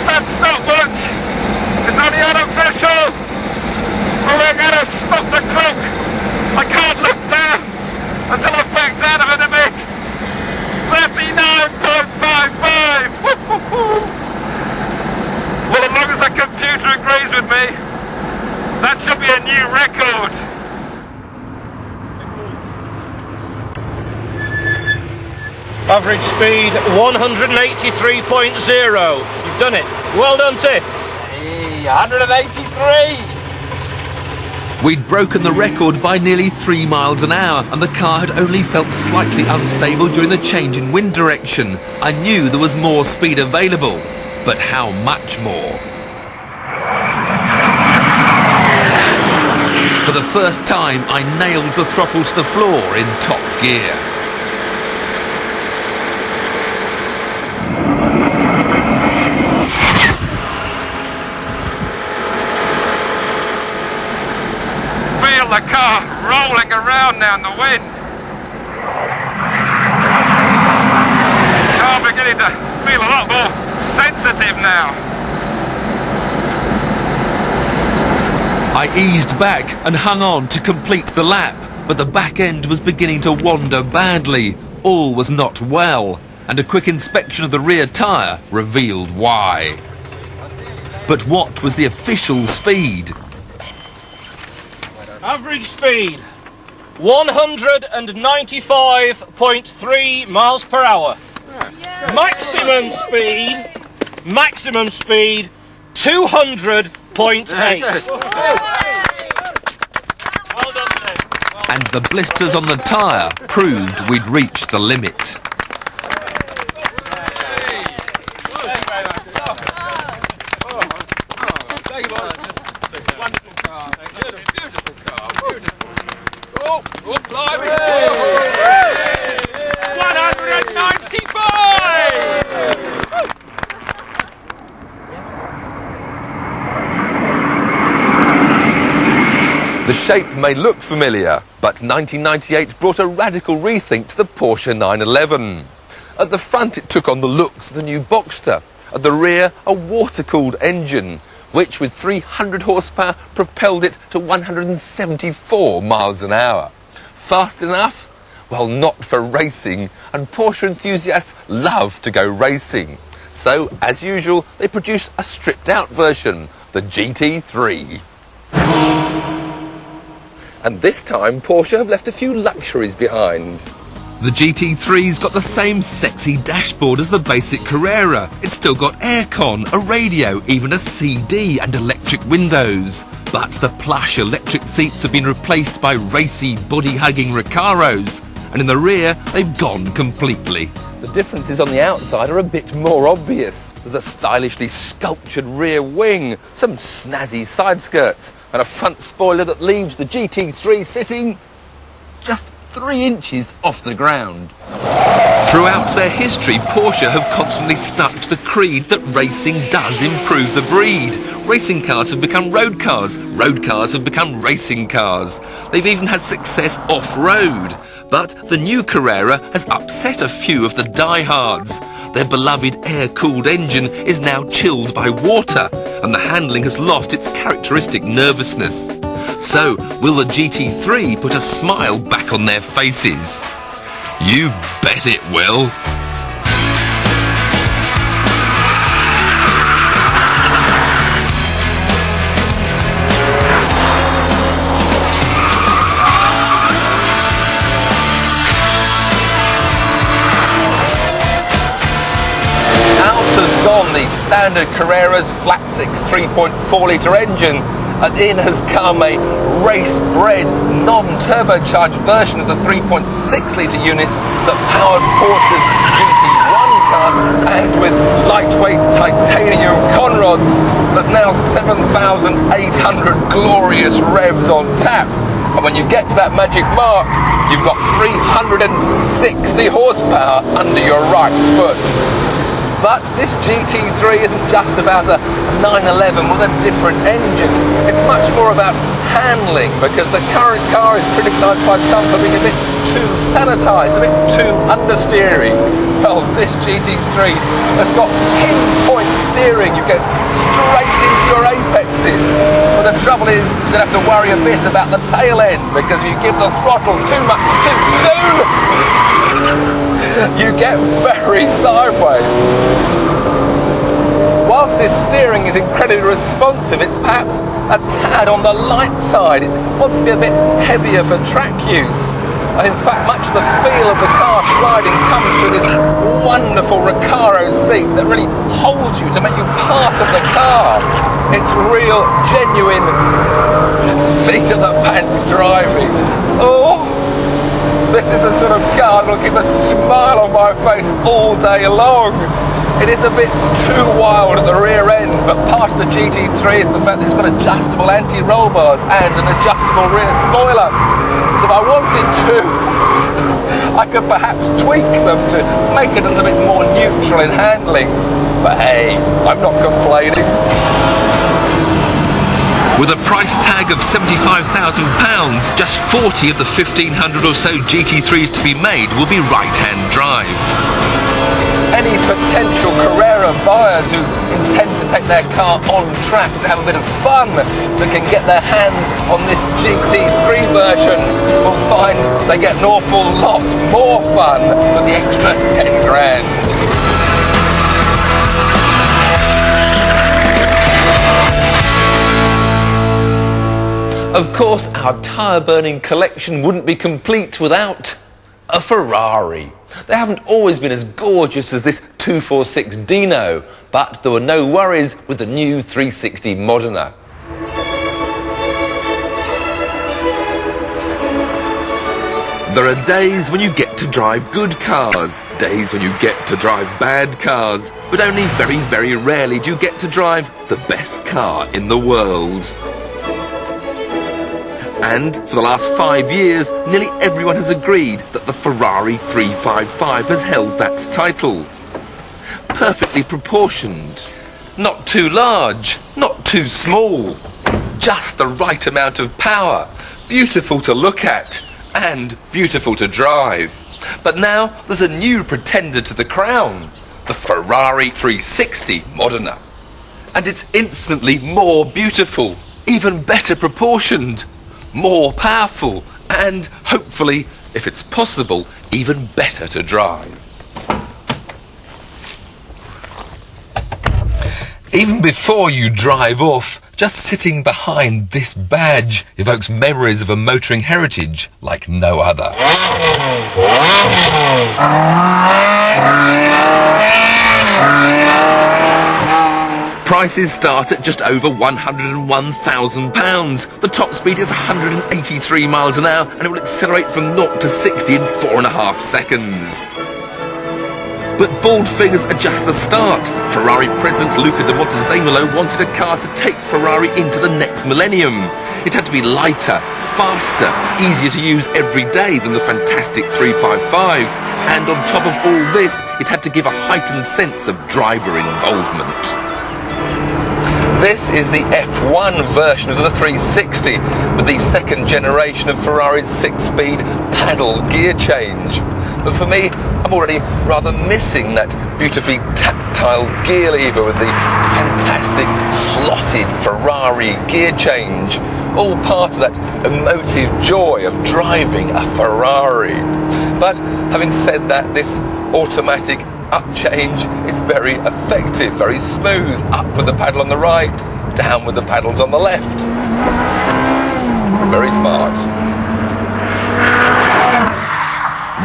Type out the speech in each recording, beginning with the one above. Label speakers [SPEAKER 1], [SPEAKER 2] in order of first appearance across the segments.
[SPEAKER 1] Watch that stopwatch! It's only unofficial! Or we're gonna stop the clock! I can't look down until I've backed out of it a bit! 39.55! Well, as long as the computer agrees with me, that should be a new record!
[SPEAKER 2] Average speed 183.0. You've done it. Well done, Tiff.
[SPEAKER 3] Hey, 183.
[SPEAKER 4] We'd broken the record by nearly 3 miles an hour, and the car had only felt slightly unstable during the change in wind direction. I knew there was more speed available, but how much more? For the first time, I nailed the throttle to the floor in top gear.
[SPEAKER 1] The car rolling around now in the wind. The car beginning to feel a lot more sensitive now.
[SPEAKER 4] I eased back and hung on to complete the lap, but the back end was beginning to wander badly. All was not well, and a quick inspection of the rear tyre revealed why. But what was the official speed?
[SPEAKER 2] Average speed 195.3 miles per hour. Maximum speed 200.8. Well done, Dave.
[SPEAKER 4] And the blisters on the tyre proved we'd reached the limit. The shape may look familiar, but 1998 brought a radical rethink to the Porsche 911. At the front it took on the looks of the new Boxster. At the rear, a water-cooled engine, which with 300 horsepower propelled it to 174 miles an hour. Fast enough? Well, not for racing, and Porsche enthusiasts love to go racing. So, as usual, they produced a stripped-out version, the GT3. And this time, Porsche have left a few luxuries behind. The GT3's got the same sexy dashboard as the basic Carrera. It's still got aircon, a radio, even a CD and electric windows. But the plush electric seats have been replaced by racy, body-hugging Recaros. And in the rear, they've gone completely. The differences on the outside are a bit more obvious. There's a stylishly sculptured rear wing, some snazzy side skirts, and a front spoiler that leaves the GT3 sitting just 3 inches off the ground. Throughout their history, Porsche have constantly stuck to the creed that racing does improve the breed. Racing cars have become road cars have become racing cars. They've even had success off-road. But the new Carrera has upset a few of the diehards. Their beloved air-cooled engine is now chilled by water, and the handling has lost its characteristic nervousness. So, will the GT3 put a smile back on their faces? You bet it will. The standard Carrera's flat 6 3.4 litre engine, and in has come a race-bred, non-turbocharged version of the 3.6 litre unit that powered Porsche's GT1 car, and with lightweight titanium conrods, there's now 7,800 glorious revs on tap. And when you get to that magic mark, you've got 360 horsepower under your right foot. But this GT3 isn't just about a 911 with a different engine. It's much more about handling, because the current car is criticised by some for being a bit too sanitised, a bit too understeery. Well, this GT3 has got pinpoint steering, you get straight into your apexes. But the trouble is, you don't have to worry a bit about the tail end, because if you give the throttle too much too soon, you get very sideways. Whilst this steering is incredibly responsive, it's perhaps a tad on the light side. It wants to be a bit heavier for track use. And in fact, much of the feel of the car sliding comes through this wonderful Recaro seat that really holds you to make you part of the car. It's real, genuine seat of the pants driving. Oh, this is the sort of car that'll keep a smile on my face all day long. It is a bit too wild at the rear end, but part of the GT3 is the fact that it's got adjustable anti-roll bars and an adjustable rear spoiler. So if I wanted to, I could perhaps tweak them to make it a little bit more neutral in handling. But hey, I'm not complaining. With a price tag of £75,000, just 40 of the 1,500 or so GT3s to be made will be right-hand drive. Any potential Carrera buyers who intend to take their car on track to have a bit of fun that can get their hands on this GT3 version will find they get an awful lot more fun for the extra 10 grand. Of course, our tyre-burning collection wouldn't be complete without a Ferrari. They haven't always been as gorgeous as this 246 Dino, but there were no worries with the new 360 Modena. There are days when you get to drive good cars, days when you get to drive bad cars, but only very, very rarely do you get to drive the best car in the world. And for the last 5 years, nearly everyone has agreed that the Ferrari 355 has held that title. Perfectly proportioned. Not too large, not too small. Just the right amount of power. Beautiful to look at, and beautiful to drive. But now there's a new pretender to the crown. The Ferrari 360 Modena. And it's instantly more beautiful, even better proportioned, more powerful, and hopefully, if it's possible, even better to drive. Even before you drive off, just sitting behind this badge evokes memories of a motoring heritage like no other. Prices start at just over £101,000. The top speed is 183 miles an hour, and it will accelerate from 0 to 60 in 4.5 seconds. But bald figures are just the start. Ferrari president Luca de Montezemolo wanted a car to take Ferrari into the next millennium. It had to be lighter, faster, easier to use every day than the fantastic 355. And on top of all this, it had to give a heightened sense of driver involvement. This is the F1 version of the 360, with the second generation of Ferrari's 6-speed paddle gear change. But for me, I'm already rather missing that beautifully tactile gear lever with the fantastic slotted Ferrari gear change. All part of that emotive joy of driving a Ferrari. But having said that, this automatic up change is very effective, very smooth. Up with the pedal on the right, down with the pedals on the left. Very smart.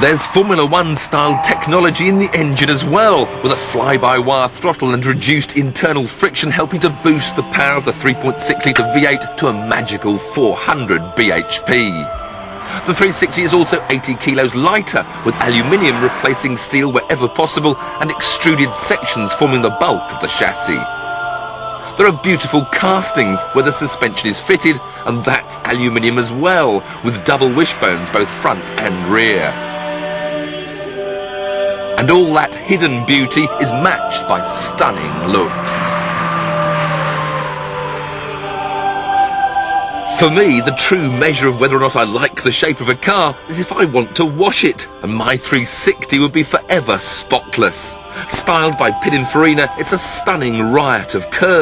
[SPEAKER 4] There's Formula One style technology in the engine as well, with a fly-by-wire throttle and reduced internal friction helping to boost the power of the 3.6-litre V8 to a magical 400 bhp. The 360 is also 80 kilos lighter, with aluminium replacing steel wherever possible and extruded sections forming the bulk of the chassis. There are beautiful castings where the suspension is fitted, and that's aluminium as well, with double wishbones both front and rear. And all that hidden beauty is matched by stunning looks. For me, the true measure of whether or not I like the shape of a car is if I want to wash it, and my 360 would be forever spotless. Styled by Pininfarina, it's a stunning riot of curves.